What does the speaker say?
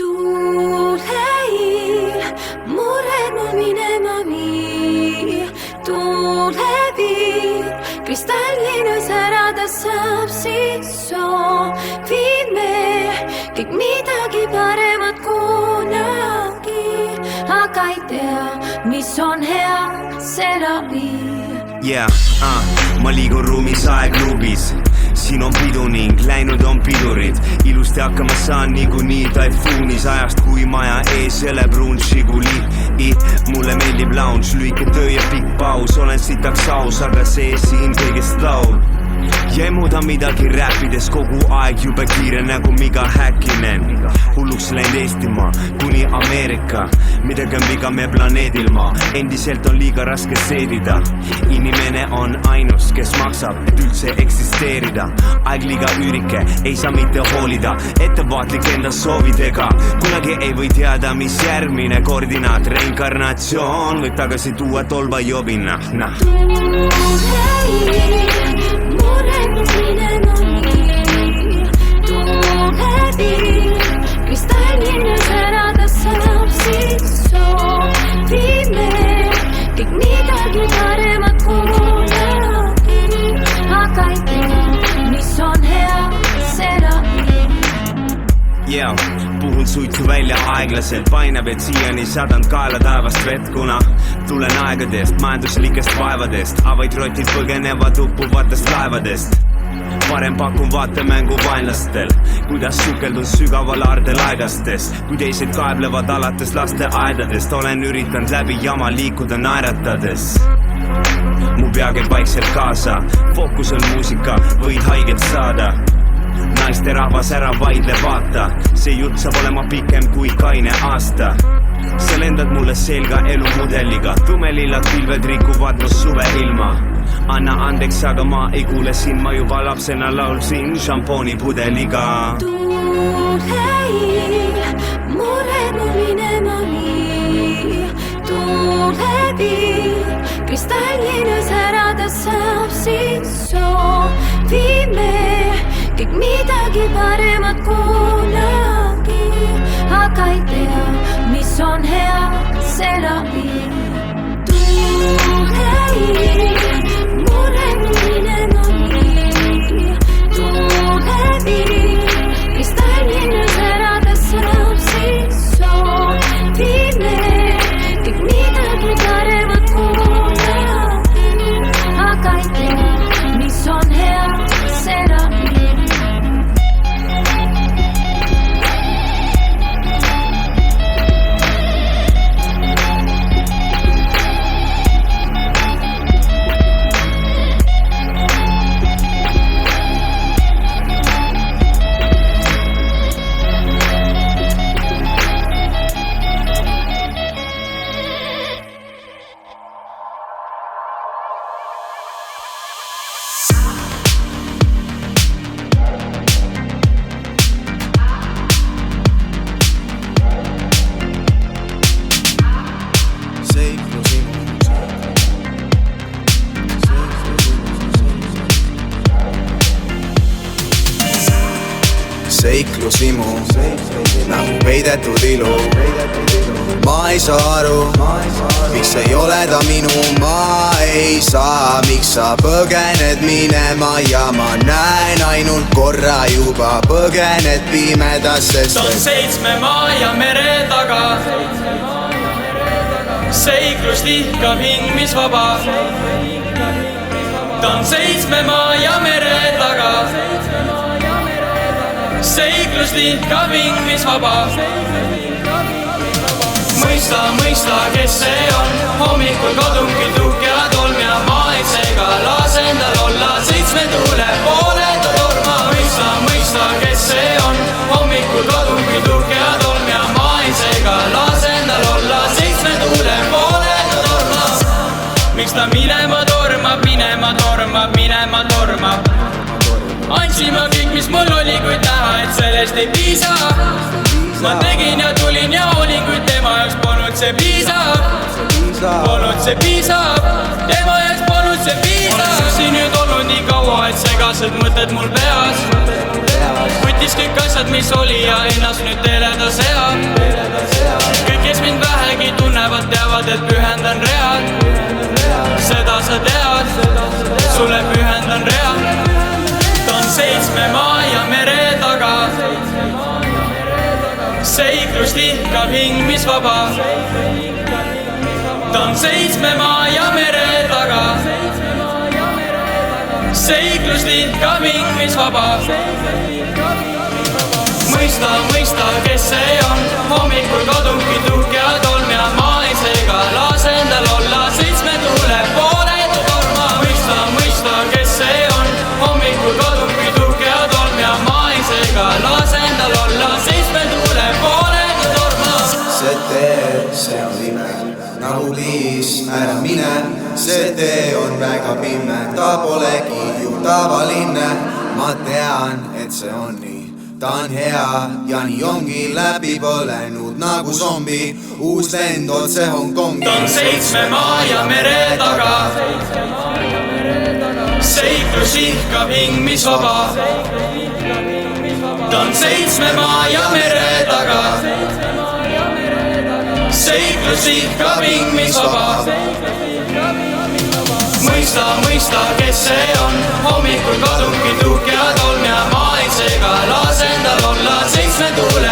Tuuleil mured mul minema vii, tuuleviir kristalline särada saab, siis soovime kõik midagi paremat kunagi, aga ei tea, mis on hea, see laviir. Ma liigun ruumis aegklubis, siin on pidu ning läinud on pidurid. Ilusti hakkama saan niikuinii taifuunis ajast, kui maja ees jälle pruun Žiguli. Mulle meeldib lounge, lühike töö ja pikk paus. Olen sitaks aus, aga see siin kõigest laul. Ja ei muuda midagi räppides, kogu aeg jube kiire nagu Miga Häkkinen. Hulluks läinud Eestimaa kuni Ameerika, midagi on viga me planeedil maa. Endiselt on liiga raske seedida, inimene on ainus, kes maksab, et üldse eksisteerida. Aeg liiga üürike, ei saa mitte hoolida, ettevaatlik enda soovidega. Kunagi ei või teada, mis järgmine koordinaat, reinkarnatsioon võib tagasi tuua tolba jobina. Mured mul minema vii, tuuleviir kristalline särada saab, siis soovime kõik midagi paremat kunagi, aga ei tea, mis on hea, see laviir. Puhun suitsu välja aeglaselt, painab, et siiani sadanud kaela taevast vett, kuna tulen aegadest, majanduslikest vaevadest, avaid rotid põgenevad uppuvatest laevadest. Parem pakun vaatemängu vaenlastel, kuidas sukeldun sügaval aardel aegastest, kui teised kaeblevad alates lasteaedadest. Olen üritanud läbi jama liikuda naeratades, mu pea käib vaikselt kaasa, fookus on muusika, võid haiget saada. Naiste rahvas ära vaidle, vaata, see jutt saab olema pikem kui kaine aasta. Sa lendad mulle selga elumudeliga, tumelillad pilved rikuvad mu suve ilma. Anna andeks, aga ma ei kuule siin, ma juba lapsena laulsin šampoonipudeliga. Tuuleil mured mul minema vii, tuuleviir kristalline särada saab, siis soovime kõik midagi paremat kunagi, aga ei tea, mis on hea, see laviir. Tuuleil mured mul minema vii, tuuleviir kristalline särada saab, siis soovime kõik midagi paremat kunagi, aga ei tea, mis on hea, see laviir. Seiklusimu nagu peidetud ilu. Ma ei saa aru, miks ei ole ta minu. Ma ei saa, miks sa põgened minema ja ma näen ainult korra juba põgened pimedassest. Ta on 7 maa ja mere taga, seiklus lihkab hing, mis vaba. Ta on 7 maa ja mere taga, seiklus lihkab hing, mis vaba. Mõista, kes see on, hommikul kodungil tuhk ja tolm ja ma ei seega, las endal olla 7 tuule poole ta torma. Mõista, kes see on, hommikul kodungil tuhk ja tolm ja ma ei seega, las endal olla 7 tuule poole ta torma. Miks ta minema tormab, minema tormab. Andsin ma kõik, mis mul oli, kuid näha, et sellest ei piisa. Ma tegin ja tulin ja olin, kuid tema jaoks polnud see piisav. Tema jaoks polnud see piisav. Olen üksi nüüd olnud nii kaua, et segased mõtted mul peas. Võttis kõik asjad, mis oli ja ennast nüüd teele ta seab. seiklust ihkav hing, mis vaba. Ta on 7 maa ja mere taga. Seiklust ihkav hing, mis vaba. Mõista, mõista, kes see on. Hommikul kodungi tuhk ja tolm ja maa ei seega. Lase endal olla 7 tuule pooletu torma. Mõista, mõista, kes see on. Hommikul kodungi tuhk ja tolm ja maa ei seega. Lase endal olla 7 tuule pooletu torma. See tee, see on ime, nagu liis, ära mine. See tee on väga pime, ta polegi ju tavaline. Ma tean, et see on nii. Ta on hea ja nii ongi läbi põlenud nagu zombi. Uus lend otse Hongkongi. Ta on 7 maa ja mere taga. Seiklus ihkav hing, mis vaba. Ta on 7 maa ja mere taga. Seiklus ihkav hing, mis vaba. Mõista, mõista, kes see on. Hommikul kadungi tuhk ja tolm ja maa ei seega. Lase endal olla 7 tuule